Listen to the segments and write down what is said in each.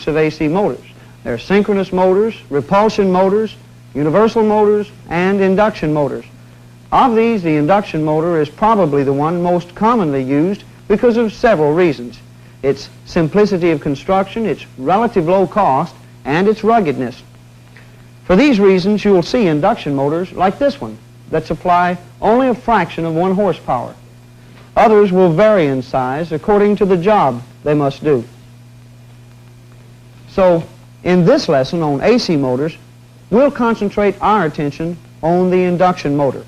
types of AC motors. There are synchronous motors, repulsion motors, universal motors, and induction motors. Of these, the induction motor is probably the one most commonly used because of several reasons. Its simplicity of construction, its relative low cost, and its ruggedness. For these reasons, you will see induction motors like this one that supply only a fraction of 1 horsepower. Others will vary in size according to the job they must do. So, in this lesson on AC motors, we'll concentrate our attention on the induction motor.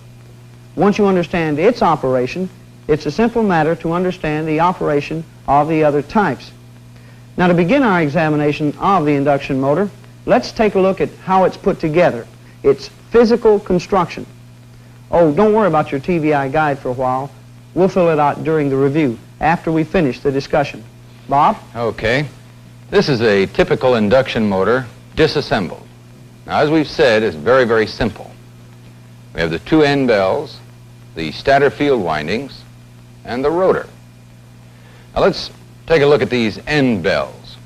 Once you understand its operation, it's a simple matter to understand the operation of the other types. Now, to begin our examination of the induction motor, let's take a look at how it's put together, its physical construction. Oh, don't worry about your TVI guide for a while. We'll fill it out during the review, after we finish the discussion. Bob? Okay. This is a typical induction motor disassembled. Now, as we've said, it's very, very simple. We have the 2 end bells, the stator field windings, and the rotor. Now, let's take a look at these end bells.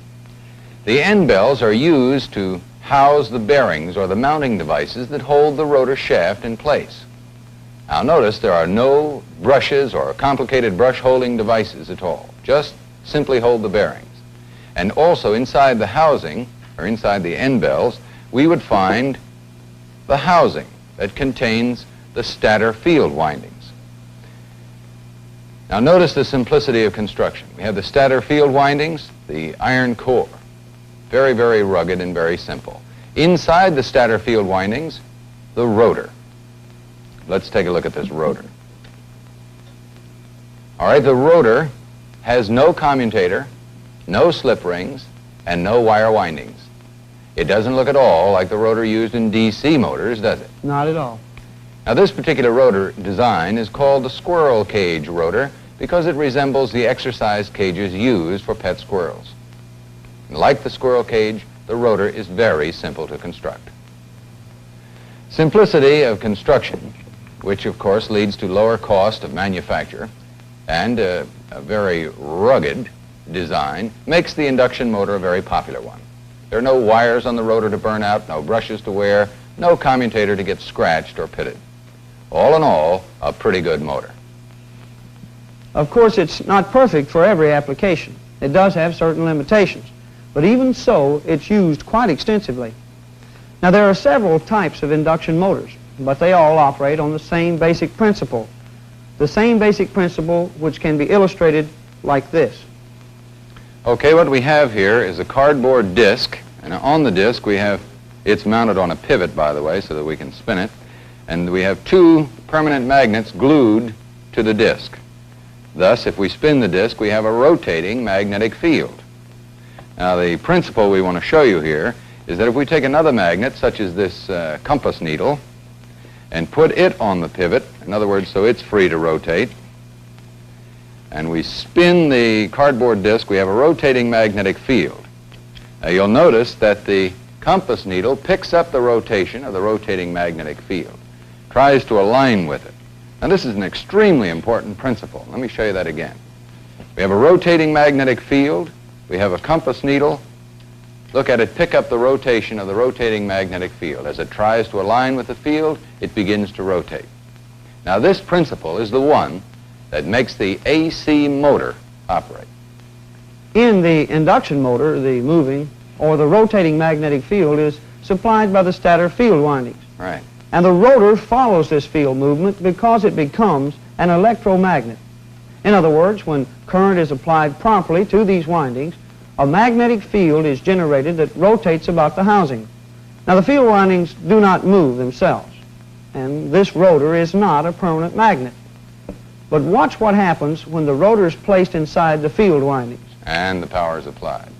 The end bells are used to house the bearings or the mounting devices that hold the rotor shaft in place. Now, notice there are no brushes or complicated brush holding devices at all. Just simply hold the bearings. And also inside the housing, or inside the end bells, we would find the housing that contains the stator field windings. Now, notice the simplicity of construction. We have the stator field windings, the iron core. Very, very rugged and very simple. Inside the stator field windings, the rotor. Let's take a look at this rotor. All right, the rotor has no commutator, no slip rings, and no wire windings. It doesn't look at all like the rotor used in DC motors, does it? Not at all. Now, this particular rotor design is called the squirrel cage rotor because it resembles the exercise cages used for pet squirrels. And like the squirrel cage, the rotor is very simple to construct. Simplicity of construction, which of course leads to lower cost of manufacture and a very rugged design, makes the induction motor a very popular one. There are no wires on the rotor to burn out, no brushes to wear, no commutator to get scratched or pitted. All in all, a pretty good motor. Of course, it's not perfect for every application. It does have certain limitations. But even so, it's used quite extensively. Now, there are several types of induction motors, but they all operate on the same basic principle. The same basic principle which can be illustrated like this. Okay, what we have here is a cardboard disc, and on the disc we have, it's mounted on a pivot, by the way, so that we can spin it, and we have 2 permanent magnets glued to the disc. Thus, if we spin the disc, we have a rotating magnetic field. Now, the principle we want to show you here is that if we take another magnet, such as this compass needle, and put it on the pivot, in other words, so it's free to rotate, and we spin the cardboard disc, we have a rotating magnetic field. Now, you'll notice that the compass needle picks up the rotation of the rotating magnetic field, tries to align with it. Now, this is an extremely important principle. Let me show you that again. We have a rotating magnetic field. We have a compass needle. Look at it pick up the rotation of the rotating magnetic field. As it tries to align with the field, it begins to rotate. Now, this principle is the one that makes the AC motor operate. In the induction motor, the moving or the rotating magnetic field is supplied by the stator field windings. Right. And the rotor follows this field movement because it becomes an electromagnet. In other words, when current is applied properly to these windings, a magnetic field is generated that rotates about the housing. Now, the field windings do not move themselves, and this rotor is not a permanent magnet. But watch what happens when the rotor is placed inside the field windings. And the power is applied.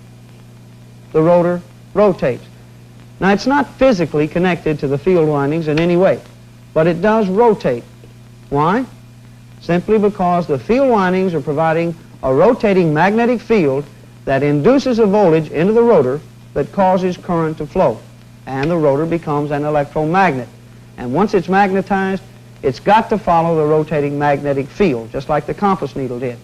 The rotor rotates. Now, it's not physically connected to the field windings in any way, but it does rotate. Why? Simply because the field windings are providing a rotating magnetic field that induces a voltage into the rotor that causes current to flow, and the rotor becomes an electromagnet. And once it's magnetized, it's got to follow the rotating magnetic field, just like the compass needle did.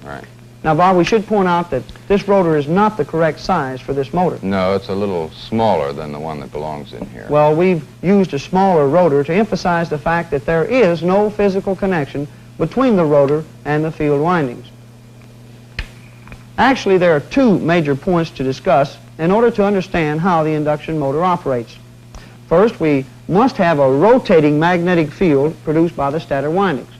Right. Now, Bob, we should point out that this rotor is not the correct size for this motor. No, it's a little smaller than the one that belongs in here. Well, we've used a smaller rotor to emphasize the fact that there is no physical connection between the rotor and the field windings. Actually, there are two major points to discuss in order to understand how the induction motor operates. First, we must have a rotating magnetic field produced by the stator windings.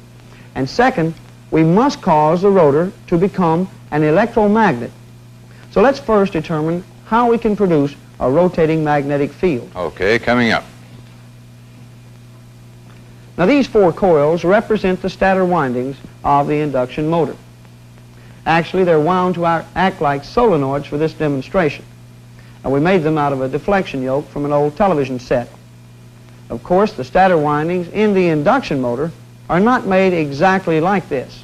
And second, we must cause the rotor to become an electromagnet. So let's first determine how we can produce a rotating magnetic field. Okay, coming up. Now, these four coils represent the stator windings of the induction motor. Actually, they're wound to act like solenoids for this demonstration. And we made them out of a deflection yoke from an old television set. Of course, the stator windings in the induction motor are not made exactly like this,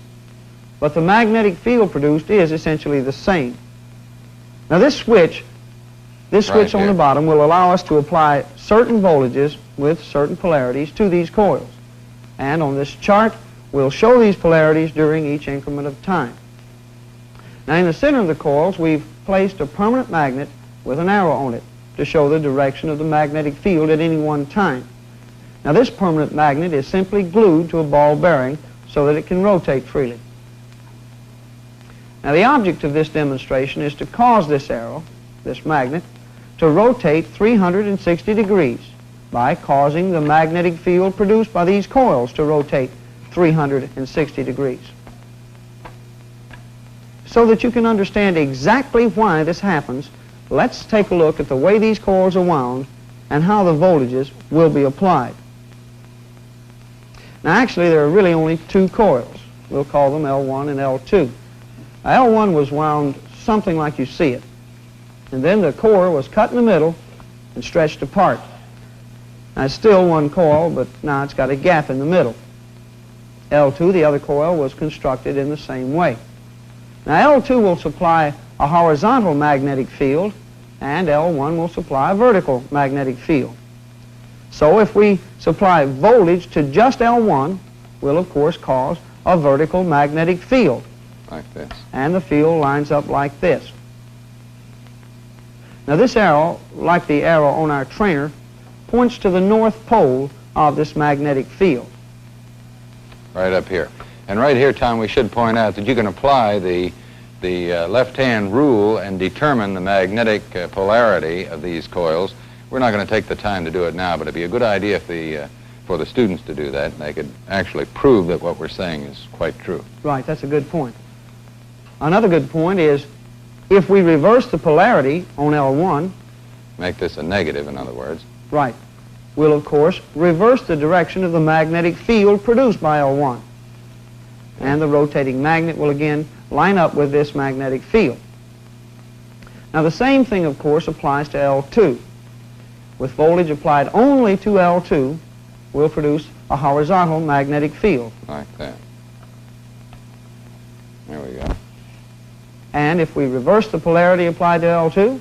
but the magnetic field produced is essentially the same. Now, this switch on the bottom will allow us to apply certain voltages with certain polarities to these coils. And on this chart, we'll show these polarities during each increment of time. Now, in the center of the coils, we've placed a permanent magnet with an arrow on it to show the direction of the magnetic field at any one time. Now, this permanent magnet is simply glued to a ball bearing so that it can rotate freely. Now, the object of this demonstration is to cause this arrow, this magnet, to rotate 360 degrees by causing the magnetic field produced by these coils to rotate 360 degrees. So that you can understand exactly why this happens, let's take a look at the way these coils are wound and how the voltages will be applied. Now, actually, there are really only two coils. We'll call them L1 and L2. Now, L1 was wound something like you see it. And then the core was cut in the middle and stretched apart. Now, it's still one coil, but now it's got a gap in the middle. L2, the other coil, was constructed in the same way. Now, L2 will supply a horizontal magnetic field, and L1 will supply a vertical magnetic field. So if we supply voltage to just L1, we'll of course cause a vertical magnetic field. Like this. And the field lines up like this. Now, this arrow, like the arrow on our trainer, points to the north pole of this magnetic field. Right up here. And right here, Tom, we should point out that you can apply the left-hand rule and determine the magnetic polarity of these coils. We're not going to take the time to do it now, but it'd be a good idea if for the students to do that. They could actually prove that what we're saying is quite true. Right, that's a good point. Another good point is if we reverse the polarity on L1... Make this a negative, in other words. Right. We'll, of course, reverse the direction of the magnetic field produced by L1. And the rotating magnet will again line up with this magnetic field. Now, the same thing, of course, applies to L2. With voltage applied only to L2, we'll produce a horizontal magnetic field. Like that. There we go. And if we reverse the polarity applied to L2,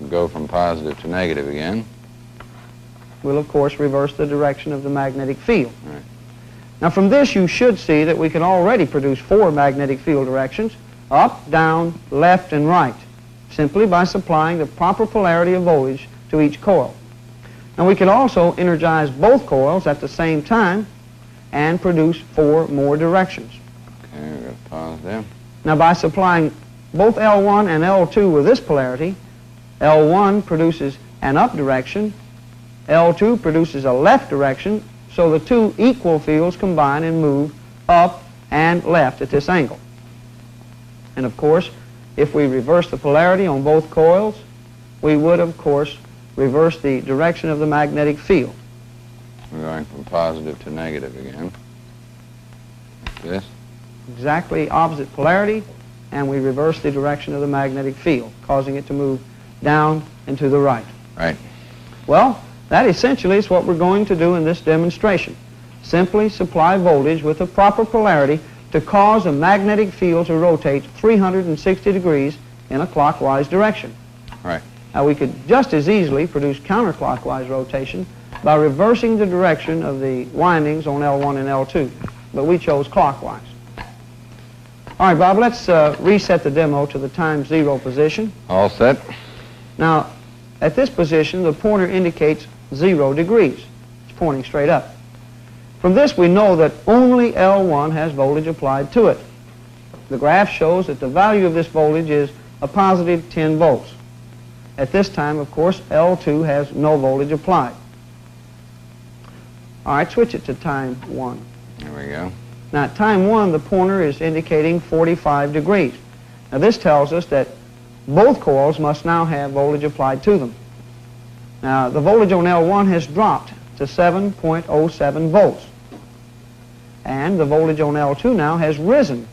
go from positive to negative again. We'll, of course, reverse the direction of the magnetic field. Right. Now, from this, you should see that we can already produce four magnetic field directions, up, down, left, and right, simply by supplying the proper polarity of voltage to each coil. Now, we can also energize both coils at the same time and produce four more directions. Okay, we're going to pause there. Now, by supplying both L1 and L2 with this polarity, L1 produces an up direction, L2 produces a left direction, so the two equal fields combine and move up and left at this angle. And of course, if we reverse the polarity on both coils, we would, of course, reverse the direction of the magnetic field. We're going from positive to negative again. Like this. Exactly opposite polarity, and we reverse the direction of the magnetic field, causing it to move down and to the right. Right. Well, that essentially is what we're going to do in this demonstration. Simply supply voltage with the proper polarity to cause a magnetic field to rotate 360 degrees in a clockwise direction. Right. Now, we could just as easily produce counterclockwise rotation by reversing the direction of the windings on L1 and L2, but we chose clockwise. All right, Bob, let's reset the demo to the time 0 position. All set. Now, at this position, the pointer indicates 0 degrees. It's pointing straight up. From this, we know that only L1 has voltage applied to it. The graph shows that the value of this voltage is a positive 10 volts. At this time, of course, L2 has no voltage applied. All right, switch it to time 1. There we go. Now, at time 1, the pointer is indicating 45 degrees. Now, this tells us that both coils must now have voltage applied to them. Now, the voltage on L1 has dropped to 7.07 volts. And the voltage on L2 now has risen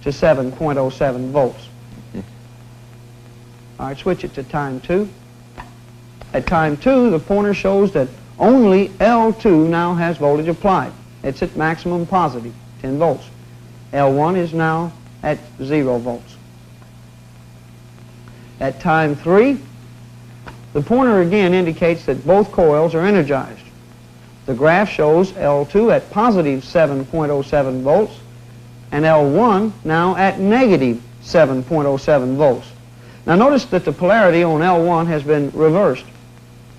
to 7.07 volts. All right, switch it to time 2. At time 2, the pointer shows that only L2 now has voltage applied. It's at maximum positive, 10 volts. L1 is now at 0 volts. At time 3, the pointer again indicates that both coils are energized. The graph shows L2 at positive 7.07 volts and L1 now at negative 7.07 volts. Now notice that the polarity on L1 has been reversed.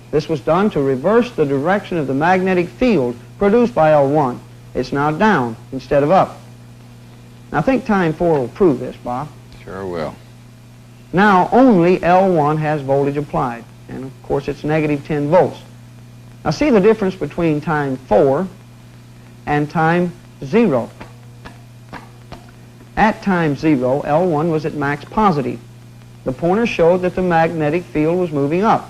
This was done to reverse the direction of the magnetic field produced by L1. It's now down instead of up. Now I think time 4 will prove this, Bob. Sure will. Now only L1 has voltage applied, and of course it's negative 10 volts. Now see the difference between time 4 and time 0. At time 0, L1 was at max positive. The pointer showed that the magnetic field was moving up.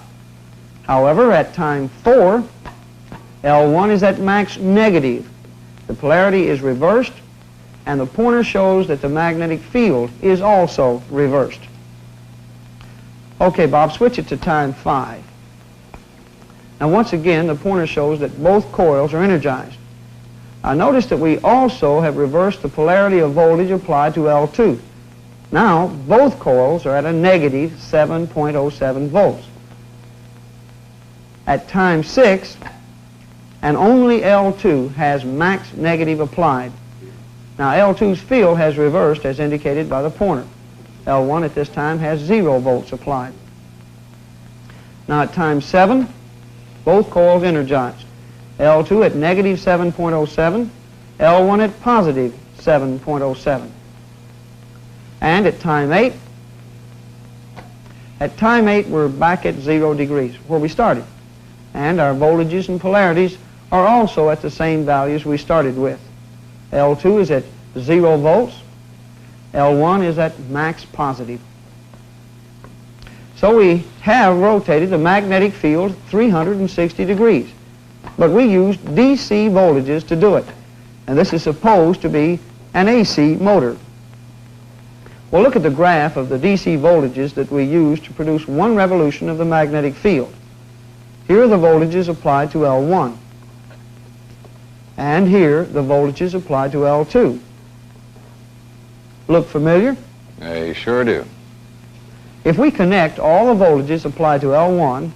However, at time 4, L1 is at max negative. The polarity is reversed, and the pointer shows that the magnetic field is also reversed. Okay, Bob, switch it to time 5. Now, once again, the pointer shows that both coils are energized. Now, notice that we also have reversed the polarity of voltage applied to L2. Now, both coils are at a negative 7.07 volts. At time 6, and only L2 has max negative applied. Now, L2's field has reversed as indicated by the pointer. L1 at this time has 0 volts applied. Now, at time 7, both coils energized. L2 at negative 7.07, L1 at positive 7.07. And at time 8, we're back at 0 degrees, where we started. And our voltages and polarities are also at the same values we started with. L2 is at 0 volts, L1 is at max positive. So we have rotated the magnetic field 360 degrees, but we used DC voltages to do it. And this is supposed to be an AC motor. Well, look at the graph of the DC voltages that we use to produce 1 revolution of the magnetic field. Here are the voltages applied to L1. And here, the voltages applied to L2. Look familiar? They sure do. If we connect all the voltages applied to L1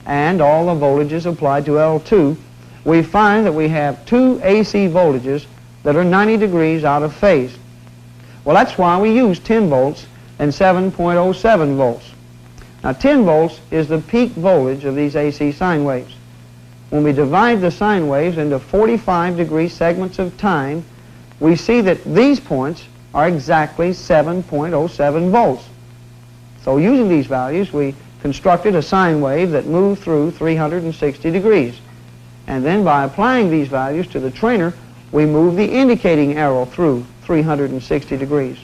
and all the voltages applied to L2, we find that we have 2 AC voltages that are 90 degrees out of phase. Well, that's why we use 10 volts and 7.07 volts. Now, 10 volts is the peak voltage of these AC sine waves. When we divide the sine waves into 45-degree segments of time, we see that these points are exactly 7.07 volts. So using these values, we constructed a sine wave that moved through 360 degrees. And then by applying these values to the trainer, we move the indicating arrow through 360 degrees.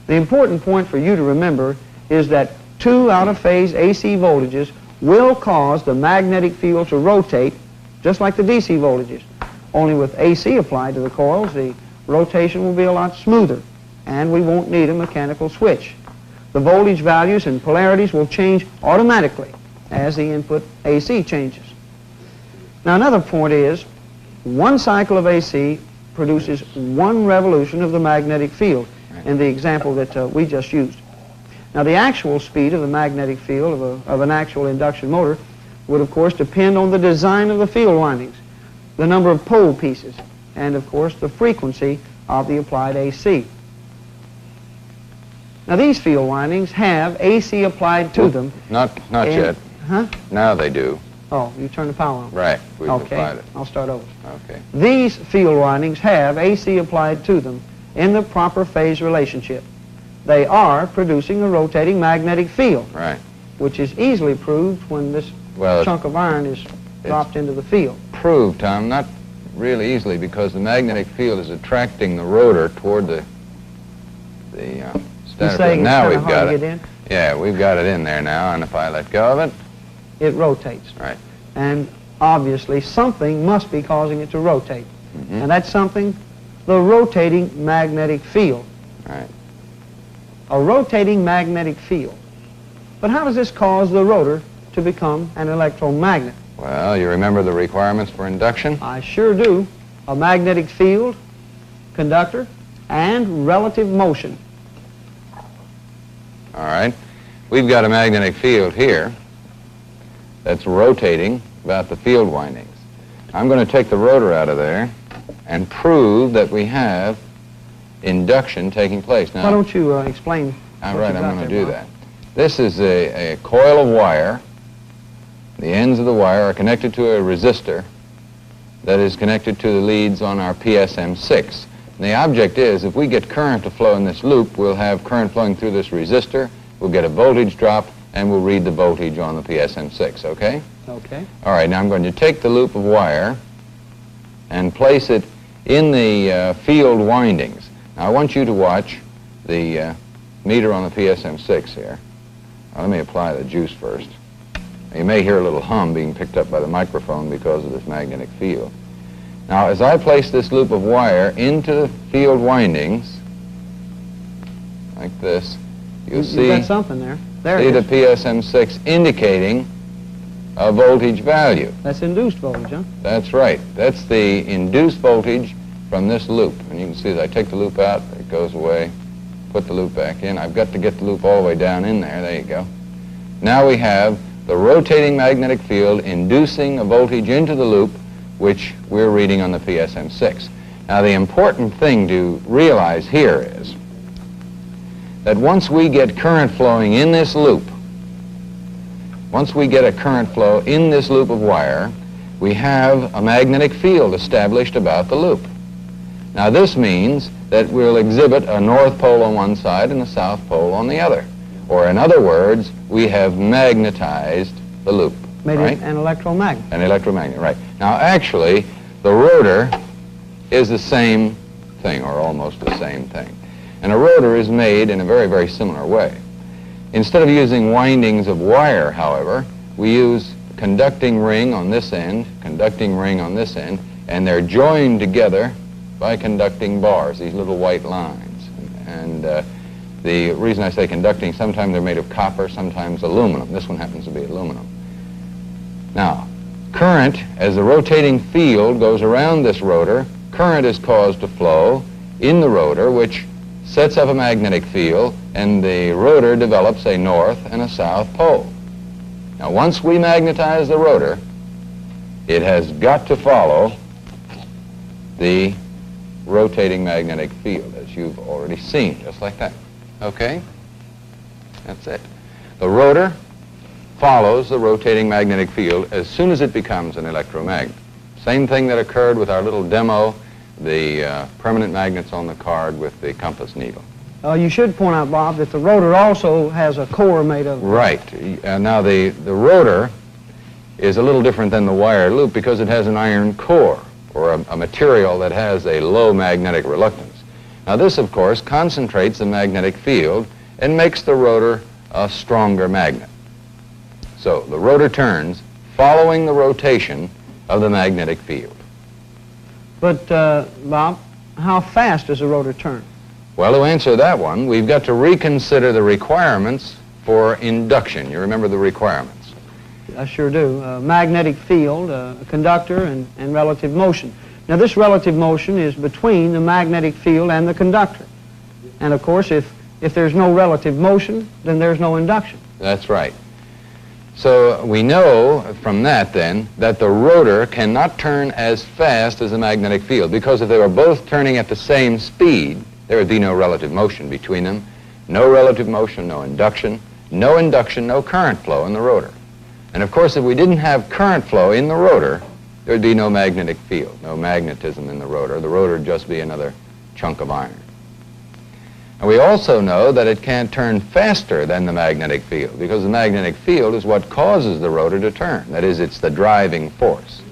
The important point for you to remember is that 2 out-of-phase AC voltages will cause the magnetic field to rotate just like the DC voltages. Only with AC applied to the coils, the rotation will be a lot smoother, and we won't need a mechanical switch. The voltage values and polarities will change automatically as the input AC changes. Now, another point is 1 cycle of AC produces 1 revolution of the magnetic field in the example that we just used. Now, the actual speed of the magnetic field of an actual induction motor would, of course, depend on the design of the field windings, the number of pole pieces, and, of course, the frequency of the applied AC. Now these field windings have AC applied to them. Not yet. Huh? Now they do. Oh, you turn the power on. Right. We've Okay, applied it. I'll start over. Okay. These field windings have AC applied to them in the proper phase relationship. They are producing a rotating magnetic field, Right. which is easily proved when this chunk of iron is dropped into the field. Proved, Tom, not really easily, because the magnetic field is attracting the rotor toward the You're saying now it's we've kind of hard got to it. get in? Yeah, we've got it in there now, and if I let go of it, It rotates. right. And obviously something must be causing it to rotate. Mm-hmm. And that's something, the rotating magnetic field. Right. A rotating magnetic field. But how does this cause the rotor to become an electromagnet? Well, you remember the requirements for induction? I sure do. A magnetic field, conductor, and relative motion. All right. We've got a magnetic field here that's rotating about the field windings. I'm going to take the rotor out of there and prove that we have induction taking place. Now, Why don't you explain all what right, you've I'm got going to there, do Bob? that. This is a coil of wire. The ends of the wire are connected to a resistor that is connected to the leads on our PSM6. And the object is, if we get current to flow in this loop, we'll have current flowing through this resistor, we'll get a voltage drop, and we'll read the voltage on the PSM6, okay? Okay. All right, now I'm going to take the loop of wire and place it in the field windings. Now I want you to watch the meter on the PSM6 here. Now, let me apply the juice first. You may hear a little hum being picked up by the microphone because of this magnetic field. Now, as I place this loop of wire into the field windings, like this, you'll see, You've got something there. There see it the is. PSM6 indicating a voltage value. That's induced voltage, huh? That's right. That's the induced voltage from this loop. And you can see that I take the loop out, it goes away, put the loop back in. I've got to get the loop all the way down in there. There you go. Now we have the rotating magnetic field inducing a voltage into the loop, which we're reading on the PSM6. Now the important thing to realize here is that once we get current flowing in this loop, once we get a current flow in this loop of wire, we have a magnetic field established about the loop. Now this means that we'll exhibit a north pole on one side and a south pole on the other. Or in other words, we have magnetized the loop. Made right? it an electromagnet. An electromagnet, right. Now actually, the rotor is the same thing, or almost the same thing. And a rotor is made in a very, very similar way. Instead of using windings of wire, however, we use conducting ring on this end, conducting ring on this end, and they're joined together by conducting bars, these little white lines. And the reason I say conducting, sometimes they're made of copper, sometimes aluminum. This one happens to be aluminum. Now, current, as the rotating field goes around this rotor, current is caused to flow in the rotor, which sets up a magnetic field, and the rotor develops a north and a south pole. Now, once we magnetize the rotor, it has got to follow the rotating magnetic field, as you've already seen, just like that. Okay? That's it. The rotor follows the rotating magnetic field as soon as it becomes an electromagnet. Same thing that occurred with our little demo, the permanent magnets on the card with the compass needle. You should point out, Bob, that the rotor also has a core made of... Right. Now the rotor is a little different than the wire loop because it has an iron core, or a material that has a low magnetic reluctance. Now this, of course, concentrates the magnetic field and makes the rotor a stronger magnet. So the rotor turns following the rotation of the magnetic field. But, Bob, how fast does the rotor turn? Well, to answer that one, we've got to reconsider the requirements for induction. You remember the requirements? I sure do. Magnetic field, a conductor, and relative motion. Now, this relative motion is between the magnetic field and the conductor. And, of course, if there's no relative motion, then there's no induction. That's right. So we know from that then that the rotor cannot turn as fast as the magnetic field, because if they were both turning at the same speed, there would be no relative motion between them. No relative motion, no induction, no current flow in the rotor. And of course, if we didn't have current flow in the rotor, there would be no magnetic field, no magnetism in the rotor. The rotor would just be another chunk of iron. And we also know that it can't turn faster than the magnetic field, because the magnetic field is what causes the rotor to turn. That is, it's the driving force.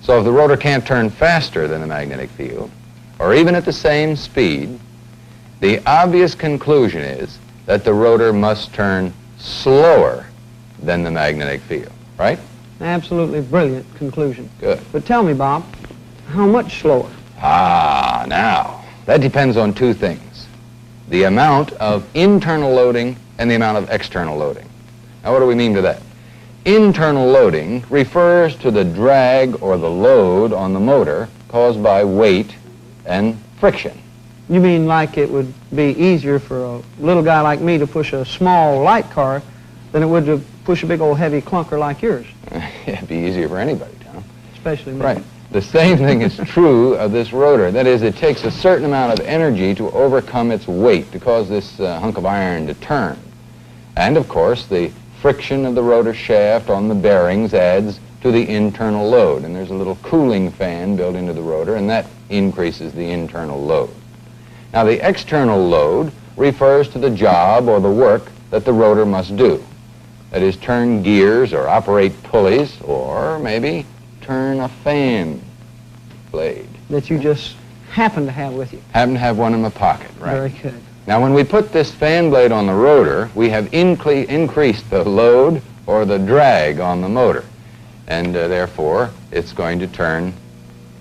So if the rotor can't turn faster than the magnetic field, or even at the same speed, the obvious conclusion is that the rotor must turn slower than the magnetic field, right? Absolutely brilliant conclusion. Good. But tell me, Bob, how much slower? Now, that depends on two things. The amount of internal loading and the amount of external loading. Now, what do we mean by that? Internal loading refers to the drag or the load on the motor caused by weight and friction. You mean like it would be easier for a little guy like me to push a small light car than it would to push a big old heavy clunker like yours? It'd be easier for anybody, Tom. Especially me. Right. The same thing is true of this rotor. That is, it takes a certain amount of energy to overcome its weight to cause this hunk of iron to turn. And, of course, the friction of the rotor shaft on the bearings adds to the internal load. And there's a little cooling fan built into the rotor, and that increases the internal load. Now, the external load refers to the job or the work that the rotor must do. That is, turn gears or operate pulleys, or maybe turn a fan blade. That you just happen to have with you. Happen to have one in my pocket, right? Very good. Now, when we put this fan blade on the rotor, we have increased the load or the drag on the motor. And therefore, it's going to turn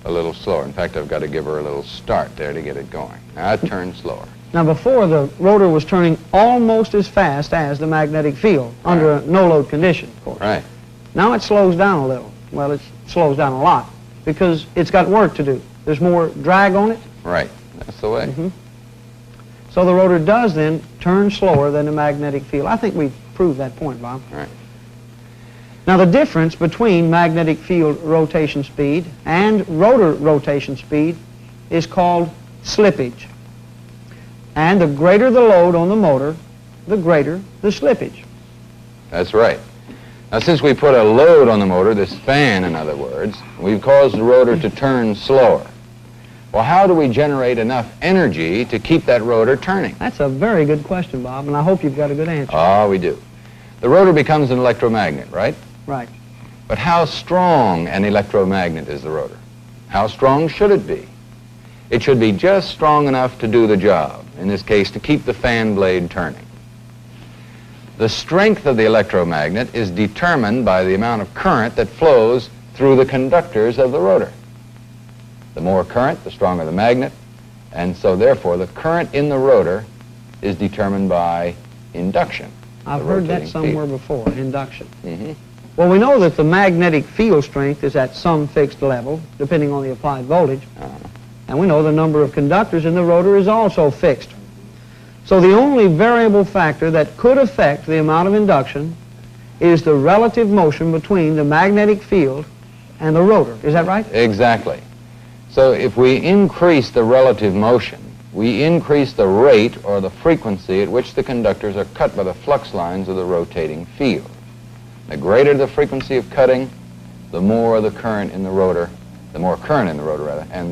a little slower. In fact, I've got to give her a little start there to get it going. Now, it turns slower. Now, before, the rotor was turning almost as fast as the magnetic field, under a no-load condition, of course. Right. Now it slows down a little. Well, it slows down a lot because it's got work to do. There's more drag on it. Right. That's the way. Mm-hmm. So the rotor does then turn slower than the magnetic field. I think we've proved that point, Bob. Right. Now, the difference between magnetic field rotation speed and rotor rotation speed is called slippage. And the greater the load on the motor, the greater the slippage. That's right. Now, since we put a load on the motor, this fan, in other words, we've caused the rotor to turn slower. Well, how do we generate enough energy to keep that rotor turning? That's a very good question, Bob, and I hope you've got a good answer. Oh, we do. The rotor becomes an electromagnet, right? Right. But how strong an electromagnet is the rotor? How strong should it be? It should be just strong enough to do the job, in this case, to keep the fan blade turning. The strength of the electromagnet is determined by the amount of current that flows through the conductors of the rotor. The more current, the stronger the magnet, and so therefore the current in the rotor is determined by induction. I've heard that somewhere before, induction. Mm-hmm. Well, we know that the magnetic field strength is at some fixed level, depending on the applied voltage. And we know the number of conductors in the rotor is also fixed. So the only variable factor that could affect the amount of induction is the relative motion between the magnetic field and the rotor. Is that right? Exactly. So if we increase the relative motion, we increase the rate or the frequency at which the conductors are cut by the flux lines of the rotating field. The greater the frequency of cutting, the more the current in the rotor, and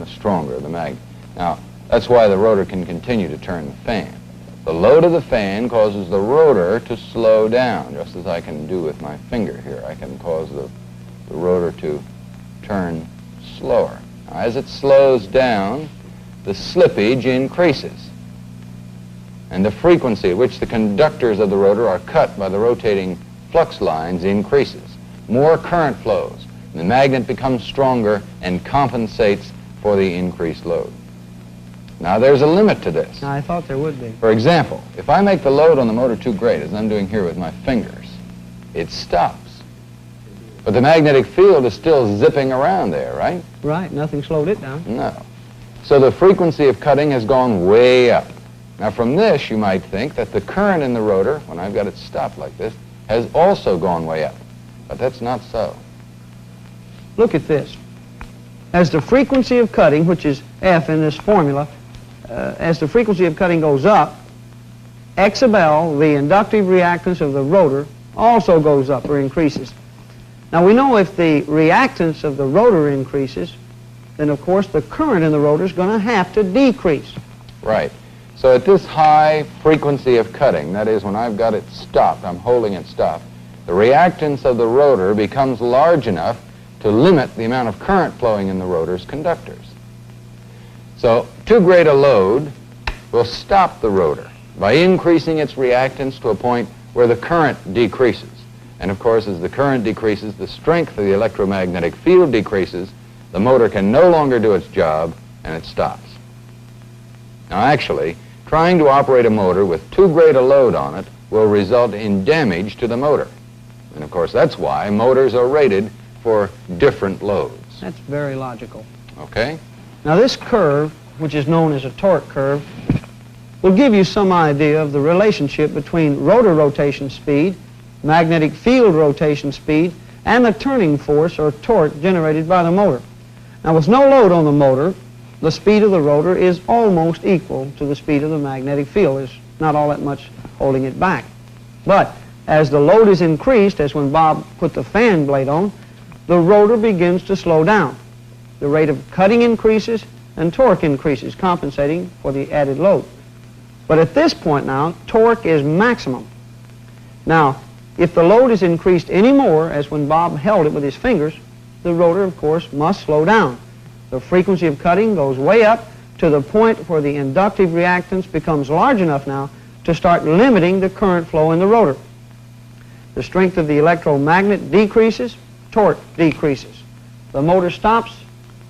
the stronger the magnet. Now, that's why the rotor can continue to turn the fan. The load of the fan causes the rotor to slow down, just as I can do with my finger here. I can cause the rotor to turn slower. Now, as it slows down, the slippage increases. And the frequency at which the conductors of the rotor are cut by the rotating flux lines increases. More current flows. The magnet becomes stronger and compensates for the increased load. Now, there's a limit to this. I thought there would be. For example, if I make the load on the motor too great, as I'm doing here with my fingers, it stops. But the magnetic field is still zipping around there, right? Right. Nothing slowed it down. No. So the frequency of cutting has gone way up. Now, from this, you might think that the current in the rotor, when I've got it stopped like this, has also gone way up. But that's not so. Look at this. As the frequency of cutting, which is F in this formula, as the frequency of cutting goes up, X sub L, the inductive reactance of the rotor, also goes up or increases. Now we know if the reactance of the rotor increases, then of course the current in the rotor is going to have to decrease. Right. So at this high frequency of cutting, that is when I've got it stopped, I'm holding it stopped, the reactance of the rotor becomes large enough to limit the amount of current flowing in the rotor's conductors. So too great a load will stop the rotor by increasing its reactance to a point where the current decreases. And of course, as the current decreases, the strength of the electromagnetic field decreases, the motor can no longer do its job, and it stops. Now actually, trying to operate a motor with too great a load on it will result in damage to the motor. And of course, that's why motors are rated for different loads. That's very logical. Okay? Now this curve, which is known as a torque curve, will give you some idea of the relationship between rotor rotation speed, magnetic field rotation speed, and the turning force or torque generated by the motor. Now with no load on the motor, the speed of the rotor is almost equal to the speed of the magnetic field. There's not all that much holding it back. But as the load is increased, as when Bob put the fan blade on, the rotor begins to slow down. The rate of cutting increases and torque increases, compensating for the added load. But at this point now, torque is maximum. Now, if the load is increased any more, as when Bob held it with his fingers, the rotor, of course, must slow down. The frequency of cutting goes way up to the point where the inductive reactance becomes large enough now to start limiting the current flow in the rotor. The strength of the electromagnet decreases, torque decreases. The motor stops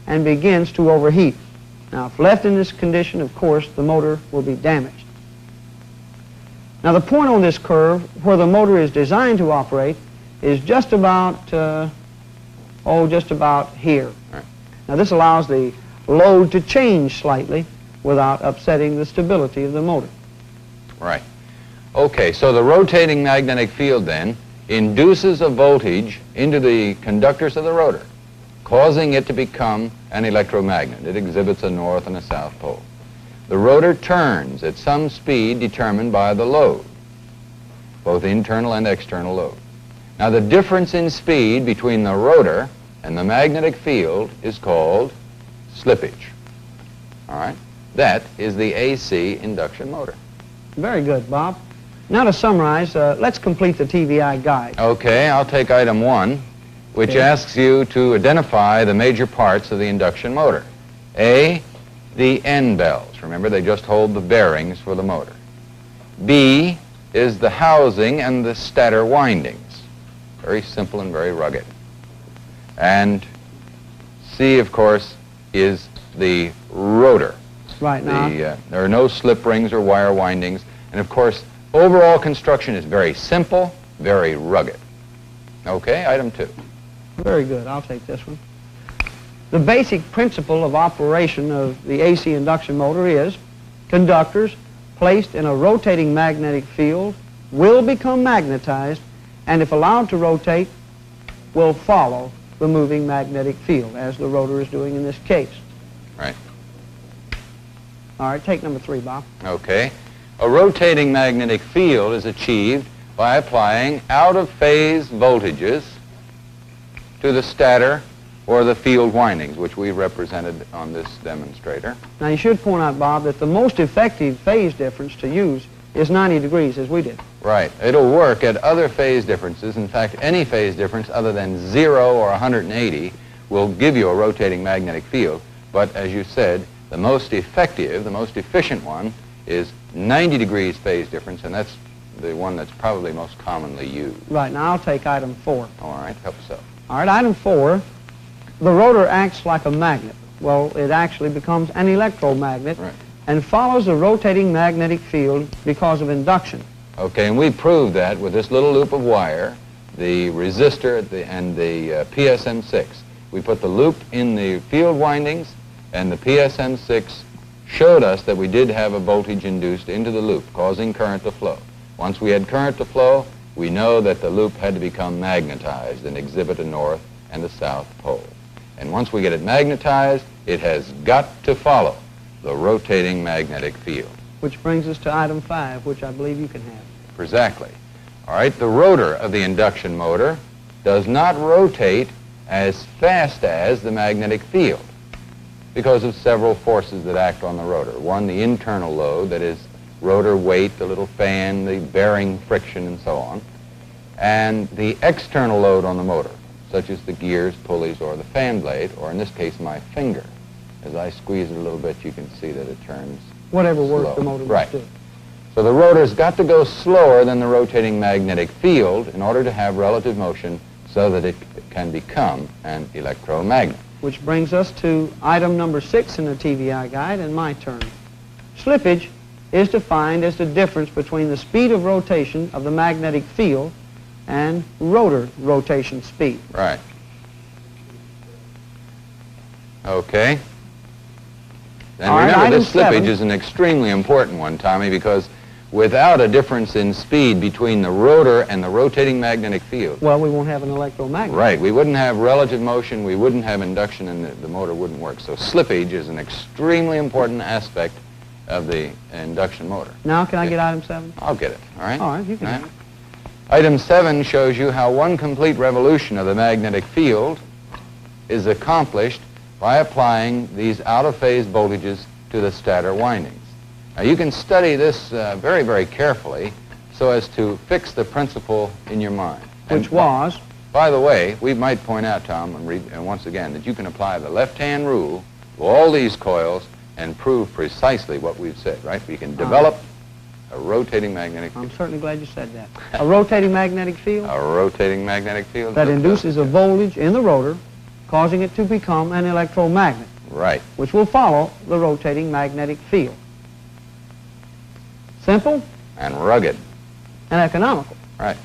and begins to overheat. Now, if left in this condition, of course, the motor will be damaged. Now, the point on this curve where the motor is designed to operate is just about, just about here. Right. Now, this allows the load to change slightly without upsetting the stability of the motor. Right. Okay, so the rotating magnetic field then induces a voltage into the conductors of the rotor, causing it to become an electromagnet. It exhibits a north and a south pole. The rotor turns at some speed determined by the load, both internal and external load. Now the difference in speed between the rotor and the magnetic field is called slippage. All right? That is the AC induction motor. Very good, Bob. Now to summarize, let's complete the TVI guide. Okay, I'll take item 1, which asks you to identify the major parts of the induction motor. A, the end bells. Remember, they just hold the bearings for the motor. B is the housing and the stator windings. Very simple and very rugged. And C, of course, is the rotor. Right now. There are no slip rings or wire windings. And of course, overall construction is very simple, very rugged. Okay, item 2. Very good. I'll take this one. The basic principle of operation of the AC induction motor is conductors placed in a rotating magnetic field will become magnetized and if allowed to rotate will follow the moving magnetic field as the rotor is doing in this case. Right. All right, take number 3, Bob. Okay. A rotating magnetic field is achieved by applying out-of-phase voltages to the stator or the field windings, which we represented on this demonstrator. Now, you should point out, Bob, that the most effective phase difference to use is 90 degrees, as we did. Right. It'll work at other phase differences. In fact, any phase difference other than 0 or 180 will give you a rotating magnetic field. But as you said, the most effective, the most efficient one is 90 degrees phase difference, and that's the one that's probably most commonly used. Right. Now, I'll take item 4. All right. Help so. All right, item 4. The rotor acts like a magnet. Well, it actually becomes an electromagnet and follows the rotating magnetic field because of induction. Okay, and we proved that with this little loop of wire, the resistor and the PSM6. We put the loop in the field windings, and the PSM6 showed us that we did have a voltage induced into the loop, causing current to flow. Once we had current to flow, we know that the loop had to become magnetized and exhibit a north and a south pole. And once we get it magnetized, it has got to follow the rotating magnetic field. Which brings us to item 5, which I believe you can have. Exactly. All right, the rotor of the induction motor does not rotate as fast as the magnetic field because of several forces that act on the rotor. One, the internal load, that is rotor weight, the little fan, the bearing friction, and so on, and the external load on the motor, such as the gears, pulleys, or the fan blade, or in this case, my finger. As I squeeze it a little bit, you can see that it turns Whatever work slow. the motor Right. must do. So the rotor's got to go slower than the rotating magnetic field in order to have relative motion so that it can become an electromagnet. Which brings us to item number 6 in the TVI guide, and my turn. Slippage is defined as the difference between the speed of rotation of the magnetic field and rotor rotation speed. Right. Okay. Then All right, remember, item this slippage 7. is an extremely important one, Tommy, because without a difference in speed between the rotor and the rotating magnetic field, Well, we won't have an electromagnet. right, we wouldn't have relative motion, we wouldn't have induction, and the motor wouldn't work. So slippage is an extremely important aspect of the induction motor. Now, can I Okay. get item 7? I'll get it, all right? All right, you can have it. Item 7 shows you how one complete revolution of the magnetic field is accomplished by applying these out-of-phase voltages to the stator windings. Now, you can study this very, very carefully so as to fix the principle in your mind. Which And was, by the way, we might point out, Tom, and once again, that you can apply the left-hand rule to all these coils and prove precisely what we've said, right? We can develop a rotating magnetic field. I'm certainly glad you said that, a rotating magnetic field A rotating magnetic field. that induces a voltage in the rotor, causing it to become an electromagnet, Right. which will follow the rotating magnetic field. Simple And rugged. and economical. Right.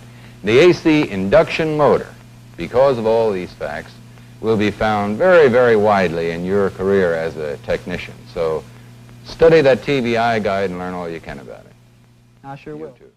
The AC induction motor, because of all these facts, will be found very, very widely in your career as a technician. So study that TVI guide and learn all you can about it. I sure You will. too.